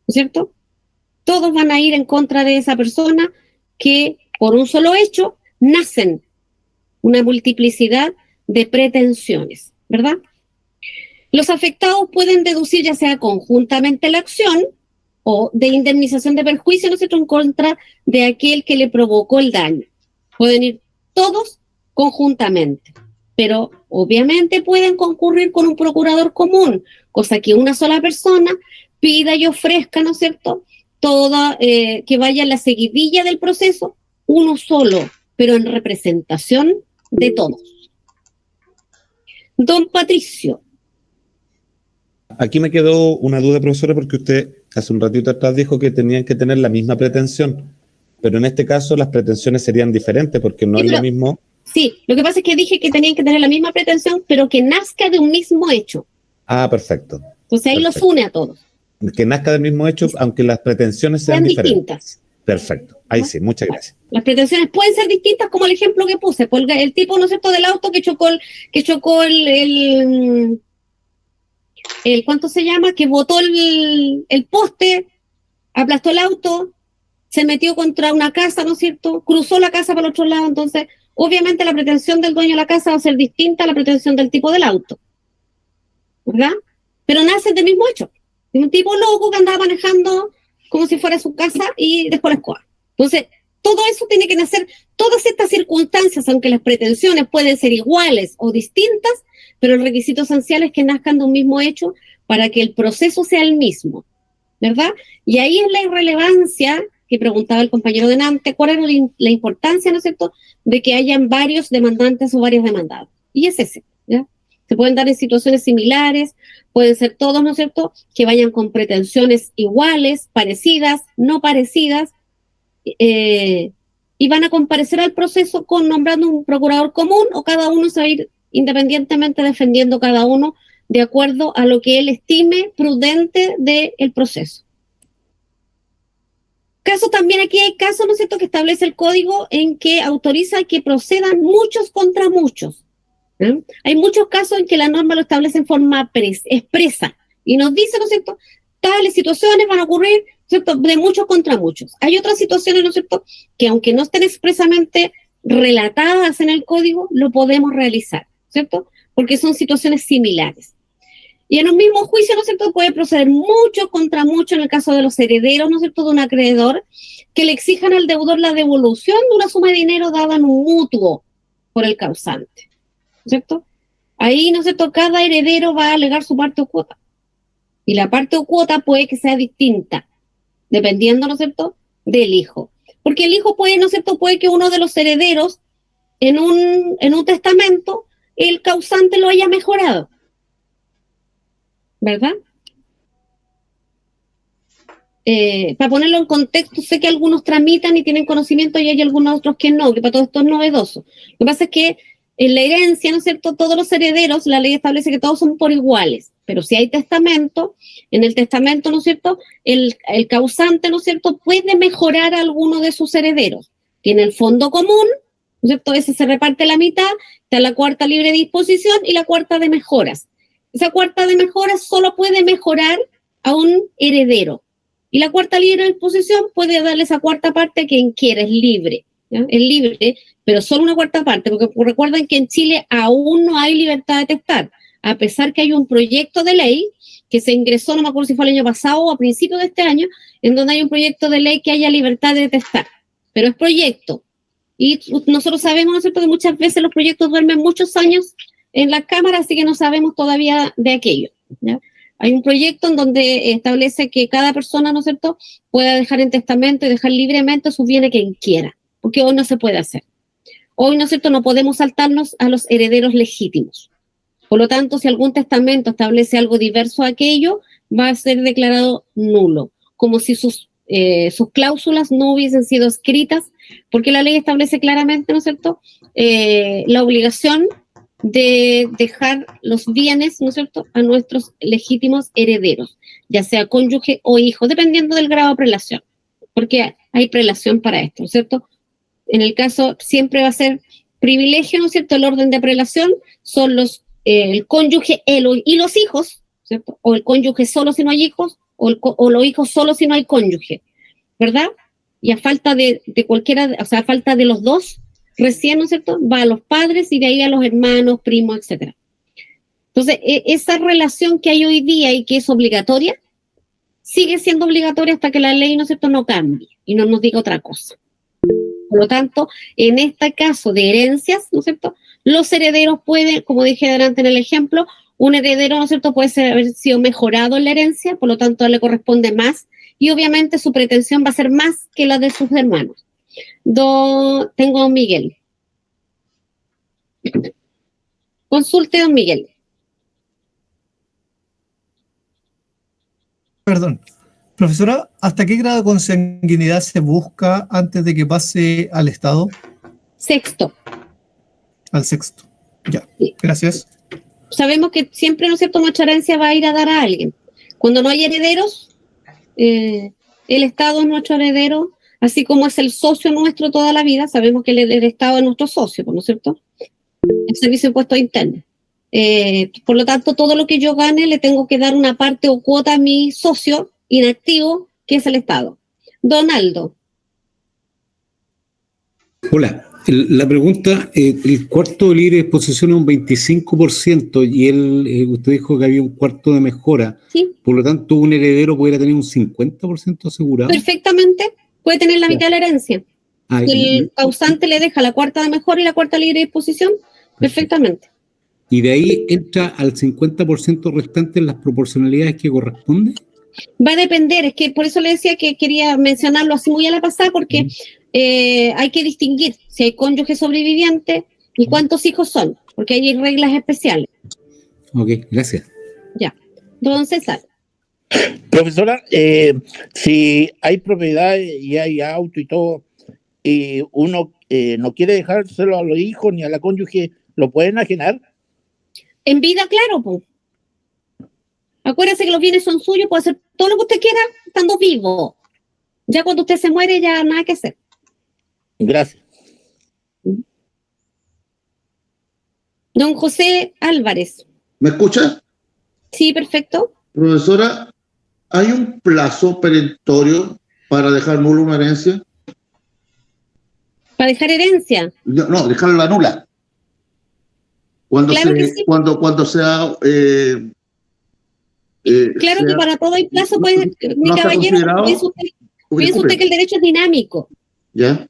¿no es cierto? Todos van a ir en contra de esa persona que por un solo hecho nacen una multiplicidad de pretensiones, ¿verdad? Los afectados pueden deducir ya sea conjuntamente la acción o de indemnización de perjuicio, ¿no es cierto?, en contra de aquel que le provocó el daño. Pueden ir todos conjuntamente, pero obviamente pueden concurrir con un procurador común, cosa que una sola persona pida y ofrezca, ¿no es cierto?, toda, que vaya la seguidilla del proceso, uno solo, pero en representación de todos. Don Patricio. Aquí me quedó una duda, profesora, porque usted hace un ratito atrás dijo que tenían que tener la misma pretensión, pero en este caso las pretensiones serían diferentes porque no es lo mismo. Sí, lo que pasa es que dije que tenían que tener la misma pretensión, pero que nazca de un mismo hecho. Ah, perfecto. Entonces ahí los une a todos. Que nazca del mismo hecho, aunque las pretensiones sean diferentes. Perfecto. Ahí sí, muchas gracias. Las pretensiones pueden ser distintas, como el ejemplo que puse, por el tipo, ¿no es cierto?, del auto que chocó el ¿cuánto se llama? Que botó el poste, aplastó el auto, se metió contra una casa, ¿no es cierto?, cruzó la casa para el otro lado. Entonces, obviamente la pretensión del dueño de la casa va a ser distinta a la pretensión del tipo del auto, ¿verdad? Pero nacen del mismo hecho. Un tipo loco que andaba manejando como si fuera su casa y dejó la escoba. Entonces, todo eso tiene que nacer, todas estas circunstancias, aunque las pretensiones pueden ser iguales o distintas, pero el requisito esencial es que nazcan de un mismo hecho para que el proceso sea el mismo, ¿verdad? Y ahí es la irrelevancia que preguntaba el compañero delante, cuál era la importancia, ¿no es cierto?, de que hayan varios demandantes o varios demandados. Y es ese, ¿ya? Se pueden dar en situaciones similares, pueden ser todos, ¿no es cierto?, que vayan con pretensiones iguales, parecidas, no parecidas, y van a comparecer al proceso nombrando un procurador común, o cada uno se va a ir independientemente defendiendo cada uno de acuerdo a lo que él estime prudente del proceso. Caso también, aquí hay casos, ¿no es cierto?, que establece el código en que autoriza que procedan muchos contra muchos. Hay muchos casos en que la norma lo establece en forma expresa y nos dice, ¿no es cierto?, tales situaciones van a ocurrir, ¿cierto?, de muchos contra muchos. Hay otras situaciones, ¿no es cierto?, que aunque no estén expresamente relatadas en el código, lo podemos realizar, ¿cierto?, porque son situaciones similares. Y en un mismo juicio, ¿no es cierto?, puede proceder mucho contra mucho en el caso de los herederos, ¿no es cierto?, de un acreedor, que le exijan al deudor la devolución de una suma de dinero dada en un mutuo por el causante, ¿cierto? Ahí, ¿no es cierto?, cada heredero va a alegar su parte o cuota. Y la parte o cuota puede que sea distinta, dependiendo, ¿no es cierto?, del hijo. Porque el hijo puede, ¿no es cierto?, puede que uno de los herederos, en un testamento, el causante lo haya mejorado, ¿verdad? Para ponerlo en contexto, sé que algunos tramitan y tienen conocimiento y hay algunos otros que no, que para todo esto es novedoso. Lo que pasa es que en la herencia, ¿no es cierto?, todos los herederos, la ley establece que todos son por iguales, pero si hay testamento, en el testamento, ¿no es cierto?, el causante, ¿no es cierto?, puede mejorar a alguno de sus herederos. Tiene el fondo común, ¿no es cierto?, ese se reparte la mitad, está la cuarta libre disposición y la cuarta de mejoras. Esa cuarta de mejoras solo puede mejorar a un heredero. Y la cuarta libre disposición puede darle esa cuarta parte a quien quiera, es libre, ¿ya? Es libre, pero solo una cuarta parte, porque recuerden que en Chile aún no hay libertad de testar, a pesar que hay un proyecto de ley que se ingresó, no me acuerdo si fue el año pasado o a principios de este año, en donde hay un proyecto de ley que haya libertad de testar, pero es proyecto. Y nosotros sabemos, ¿no es cierto?, que muchas veces los proyectos duermen muchos años en la Cámara, así que no sabemos todavía de aquello, ¿ya? Hay un proyecto en donde establece que cada persona, ¿no es cierto?, pueda dejar en testamento y dejar libremente sus bienes quien quiera, porque hoy no se puede hacer. Hoy, ¿no es cierto?, no podemos saltarnos a los herederos legítimos. Por lo tanto, si algún testamento establece algo diverso a aquello, va a ser declarado nulo, como si sus cláusulas no hubiesen sido escritas, porque la ley establece claramente, ¿no es cierto?, la obligación de dejar los bienes, ¿no es cierto?, a nuestros legítimos herederos, ya sea cónyuge o hijo, dependiendo del grado de prelación, porque hay prelación para esto, ¿no es cierto? En el caso, siempre va a ser privilegio, ¿no es cierto?, el orden de prelación son el cónyuge y los hijos, ¿cierto? O el cónyuge solo si no hay hijos, o los hijos solo si no hay cónyuge, ¿verdad? Y a falta de cualquiera, o sea, a falta de los dos, recién, ¿no es cierto?, va a los padres y de ahí a los hermanos, primos, etcétera. Entonces, esa relación que hay hoy día y que es obligatoria, sigue siendo obligatoria hasta que la ley, ¿no es cierto?, no cambie y no nos diga otra cosa. Por lo tanto, en este caso de herencias, ¿no es cierto?, los herederos pueden, como dije adelante en el ejemplo, un heredero, ¿no es cierto?, puede haber sido mejorado en la herencia, por lo tanto le corresponde más, y obviamente su pretensión va a ser más que la de sus hermanos. Tengo a don Miguel. Consulte, don Miguel. Perdón. Profesora, ¿hasta qué grado de consanguinidad se busca antes de que pase al Estado? Sexto. Al sexto. Ya, sí. Gracias. Sabemos que siempre, ¿no es cierto?, nuestra herencia va a ir a dar a alguien. Cuando no hay herederos, el Estado es nuestro heredero, así como es el socio nuestro toda la vida. Sabemos que el Estado es nuestro socio, ¿no es cierto? El Servicio de Impuestos Internos. Por lo tanto, todo lo que yo gane le tengo que dar una parte o cuota a mi socio inactivo, que es el Estado. Donaldo. Hola, la pregunta, el cuarto de libre disposición es un 25% y usted dijo que había un cuarto de mejora. Sí. Por lo tanto, un heredero pudiera tener un 50% asegurado. Perfectamente, puede tener la mitad de la herencia. Si el causante le deja la cuarta de mejora y la cuarta libre disposición, perfectamente. ¿Y de ahí entra al 50% restante en las proporcionalidades que corresponde? Va a depender, es que por eso le decía que quería mencionarlo así muy a la pasada, porque hay que distinguir si hay cónyuge sobreviviente y cuántos hijos son, porque hay reglas especiales. Ok, gracias. Ya. Don César. Profesora, si hay propiedades y hay auto y todo, y uno no quiere dejárselo a los hijos ni a la cónyuge, ¿lo pueden enajenar? En vida, claro, pues. Acuérdese que los bienes son suyos, puede hacer todo lo que usted quiera estando vivo. Ya cuando usted se muere, ya nada que hacer. Gracias. Don José Álvarez. ¿Me escucha? Sí, perfecto. Profesora, ¿hay un plazo perentorio para dejar nula una herencia? ¿Para dejar herencia? No, dejarla nula. Claro que sí. Cuando sea... claro que para todo hay plazo, pues, mi caballero, piensa usted que el derecho es dinámico. ¿Ya?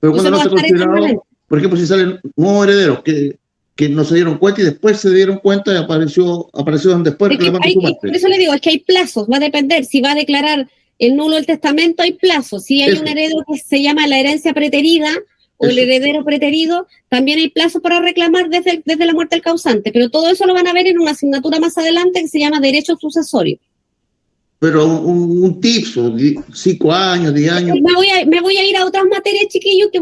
Pero cuando no se ha considerado, por ejemplo, si salen nuevos herederos que no se dieron cuenta y después se dieron cuenta y aparecieron después reclamando su parte. Por eso le digo, es que hay plazos, va a depender, si va a declarar el nulo del testamento, hay plazos. Si hay un heredero que se llama la herencia preterida o el heredero preterido, también hay plazos para reclamar desde la muerte del causante, pero todo eso lo van a ver en una asignatura más adelante que se llama derecho sucesorio. Pero un tips, 5 años, 10 años. Me voy a ir a otras materias, chiquillos, que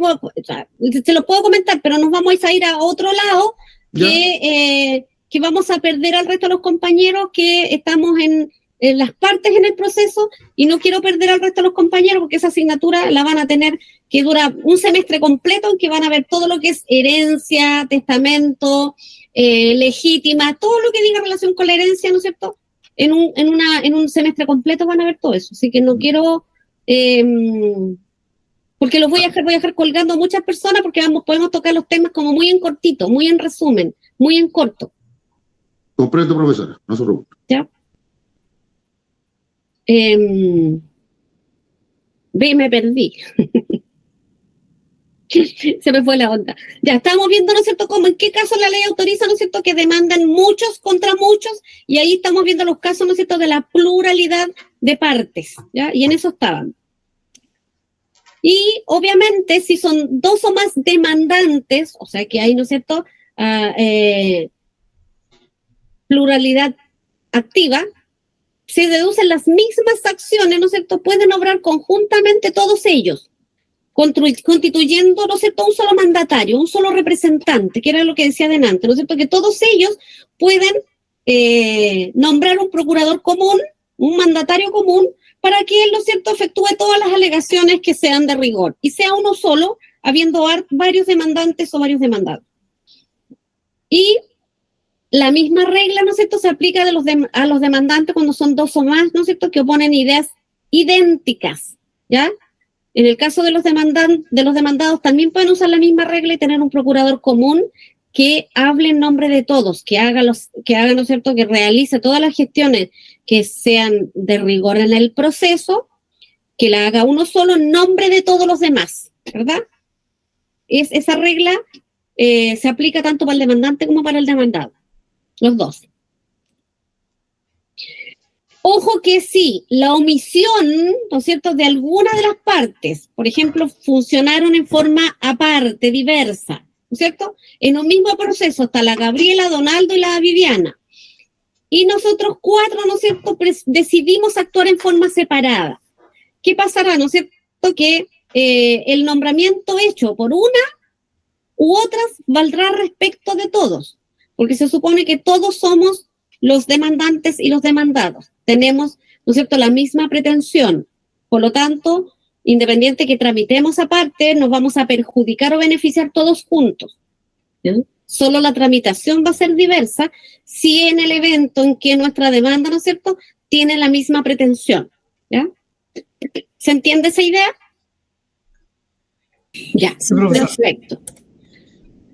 se los puedo comentar, pero nos vamos a ir a otro lado que vamos a perder al resto de los compañeros que estamos en las partes en el proceso, y no quiero perder al resto de los compañeros porque esa asignatura la van a tener que dura un semestre completo en que van a ver todo lo que es herencia, testamento, legítima, todo lo que diga relación con la herencia, ¿no es cierto? En un semestre completo van a ver todo eso, así que no quiero, porque los voy a dejar colgando a muchas personas porque podemos tocar los temas como muy en cortito, muy en resumen, muy en corto. Comprendo, profesora, no se preocupe. ¿Ya? Me perdí. Se me fue la onda. Ya estamos viendo, ¿no es cierto?, cómo en qué caso la ley autoriza, ¿no es cierto?, que demandan muchos contra muchos, y ahí estamos viendo los casos, ¿no es cierto?, de la pluralidad de partes, ¿ya? Y en eso estaban. Y obviamente, si son dos o más demandantes, o sea que hay, ¿no es cierto?, pluralidad activa, se deducen las mismas acciones, ¿no es cierto?, pueden obrar conjuntamente todos ellos, constituyendo, ¿no es cierto?, un solo mandatario, un solo representante, que era lo que decía delante, ¿no es cierto?, que todos ellos pueden nombrar un procurador común, un mandatario común, para que él, ¿no es cierto?, efectúe todas las alegaciones que sean de rigor, y sea uno solo habiendo varios demandantes o varios demandados. Y la misma regla, ¿no es cierto?, se aplica a los demandantes cuando son 2 o más, ¿no es cierto?, que oponen ideas idénticas, ¿ya? En el caso de los demandados también pueden usar la misma regla y tener un procurador común que hable en nombre de todos, que haga, ¿no es cierto?, que realice todas las gestiones que sean de rigor en el proceso, que la haga uno solo en nombre de todos los demás, ¿verdad? Esa regla se aplica tanto para el demandante como para el demandado, los dos. Ojo que sí, la omisión, ¿no es cierto?, de alguna de las partes, por ejemplo, funcionaron en forma aparte, diversa, ¿no es cierto? En un mismo proceso está la Gabriela, Donaldo y la Viviana. Y nosotros 4, ¿no es cierto?, decidimos actuar en forma separada. ¿Qué pasará, no es cierto?, que el nombramiento hecho por una u otras valdrá respecto de todos, porque se supone que todos somos los demandantes y los demandados. Tenemos, ¿no es cierto?, la misma pretensión. Por lo tanto, independiente que tramitemos aparte, nos vamos a perjudicar o beneficiar todos juntos. ¿Sí? Solo la tramitación va a ser diversa si en el evento en que nuestra demanda, ¿no es cierto?, tiene la misma pretensión. ¿Ya? ¿Se entiende esa idea? Ya, sí, perfecto.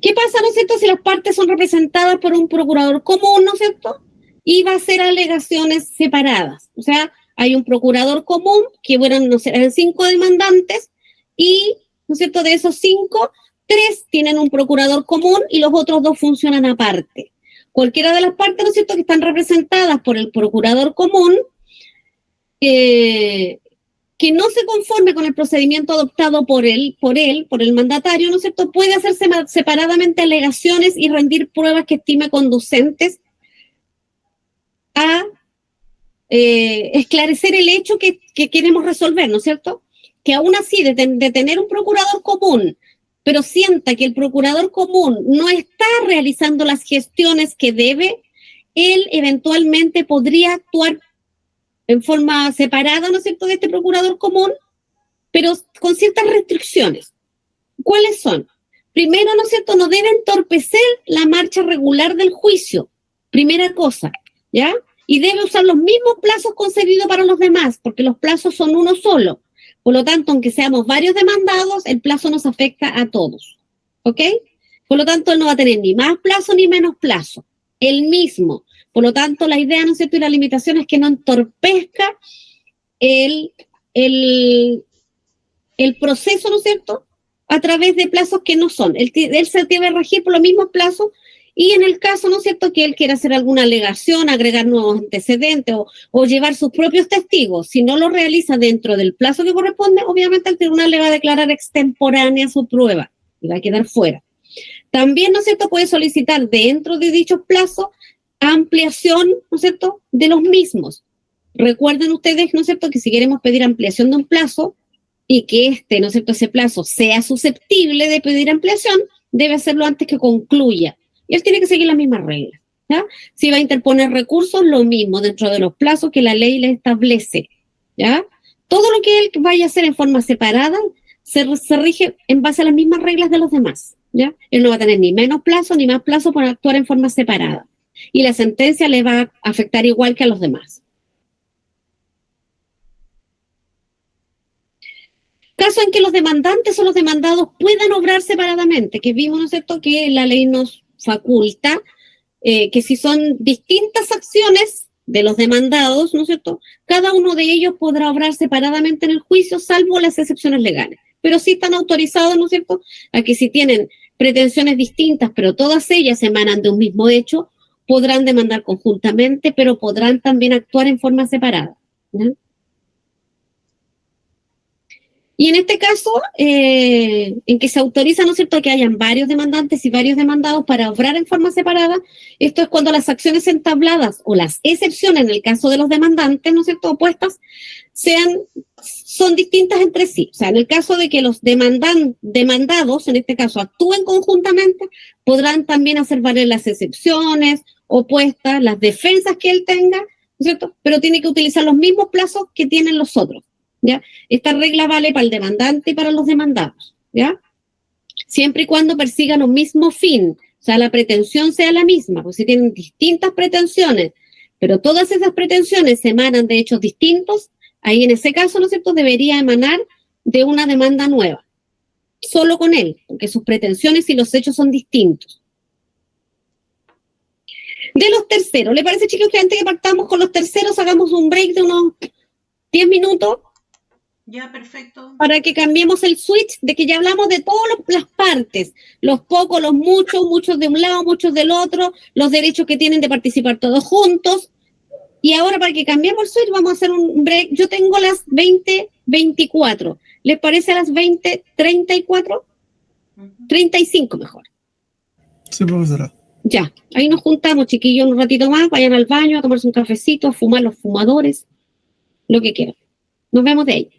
¿Qué pasa, no es cierto?, si las partes son representadas por un procurador común, ¿no es cierto?, y va a hacer alegaciones separadas. O sea, hay un procurador común, que bueno, no sé, eran 5 demandantes, y, ¿no es cierto?, de esos 5, 3 tienen un procurador común y los otros 2 funcionan aparte. Cualquiera de las partes, ¿no es cierto?, que están representadas por el procurador común, que no se conforme con el procedimiento adoptado por el mandatario, ¿no es cierto?, puede hacerse separadamente alegaciones y rendir pruebas que estime conducentes a esclarecer el hecho que queremos resolver, ¿no es cierto? Que aún así, de tener un procurador común, pero sienta que el procurador común no está realizando las gestiones que debe, él eventualmente podría actuar en forma separada, ¿no es cierto?, de este procurador común, pero con ciertas restricciones. ¿Cuáles son? Primero, ¿no es cierto?, no debe entorpecer la marcha regular del juicio. Primera cosa, ¿ya? Y debe usar los mismos plazos concedidos para los demás, porque los plazos son uno solo. Por lo tanto, aunque seamos varios demandados, el plazo nos afecta a todos. ¿Ok? Por lo tanto, él no va a tener ni más plazo ni menos plazo. El mismo. Por lo tanto, la idea, ¿no es cierto?, y la limitación es que no entorpezca el proceso, ¿no es cierto?, a través de plazos que no son. Él se debe regir por los mismos plazos, y en el caso, ¿no es cierto?, que él quiera hacer alguna alegación, agregar nuevos antecedentes o llevar sus propios testigos, si no lo realiza dentro del plazo que corresponde, obviamente el tribunal le va a declarar extemporánea su prueba y va a quedar fuera. También, ¿no es cierto?, puede solicitar dentro de dichos plazos ampliación, ¿no es cierto?, de los mismos. Recuerden ustedes, ¿no es cierto?, que si queremos pedir ampliación de un plazo y que ¿no es cierto?, ese plazo sea susceptible de pedir ampliación, debe hacerlo antes que concluya. Y él tiene que seguir las mismas reglas, ¿ya? Si va a interponer recursos, lo mismo, dentro de los plazos que la ley le establece, ¿ya? Todo lo que él vaya a hacer en forma separada se rige en base a las mismas reglas de los demás, ¿ya? Él no va a tener ni menos plazo ni más plazo por actuar en forma separada. Y la sentencia le va a afectar igual que a los demás. Caso en que los demandantes o los demandados puedan obrar separadamente, que vimos, ¿no es cierto?, que la ley nos faculta que si son distintas acciones de los demandados, ¿no es cierto?, cada uno de ellos podrá obrar separadamente en el juicio, salvo las excepciones legales. Pero sí están autorizados, ¿no es cierto?, a que si tienen pretensiones distintas, pero todas ellas emanan de un mismo hecho, podrán demandar conjuntamente, pero podrán también actuar en forma separada, ¿no? Y en este caso, en que se autoriza, ¿no es cierto?, que hayan varios demandantes y varios demandados para obrar en forma separada, esto es cuando las acciones entabladas o las excepciones en el caso de los demandantes, ¿no es cierto?, opuestas, son distintas entre sí. O sea, en el caso de que los demandados, en este caso, actúen conjuntamente, podrán también hacer valer las excepciones opuestas, las defensas que él tenga, ¿no es cierto?, pero tiene que utilizar los mismos plazos que tienen los otros. ¿Ya? Esta regla vale para el demandante y para los demandados, ¿ya? siempre y cuando persigan un mismo fin, o sea, la pretensión sea la misma, porque si tienen distintas pretensiones, pero todas esas pretensiones se emanan de hechos distintos, ahí en ese caso, ¿no es cierto?, debería emanar de una demanda nueva, solo con él, porque sus pretensiones y los hechos son distintos. De los terceros, ¿le parece, chicos, que antes que partamos con los terceros hagamos un break de unos 10 minutos? Ya, perfecto. Para que cambiemos el switch de que ya hablamos de todas las partes, los pocos, los muchos, muchos de un lado, muchos del otro, los derechos que tienen de participar todos juntos. Y ahora para que cambiemos el switch vamos a hacer un break. Yo tengo las 20:24. ¿Les parece a las 20:34? 35 mejor. Sí, profesora. Ya, ahí nos juntamos, chiquillos, un ratito más, vayan al baño a tomarse un cafecito, a fumar los fumadores, lo que quieran. Nos vemos de ahí.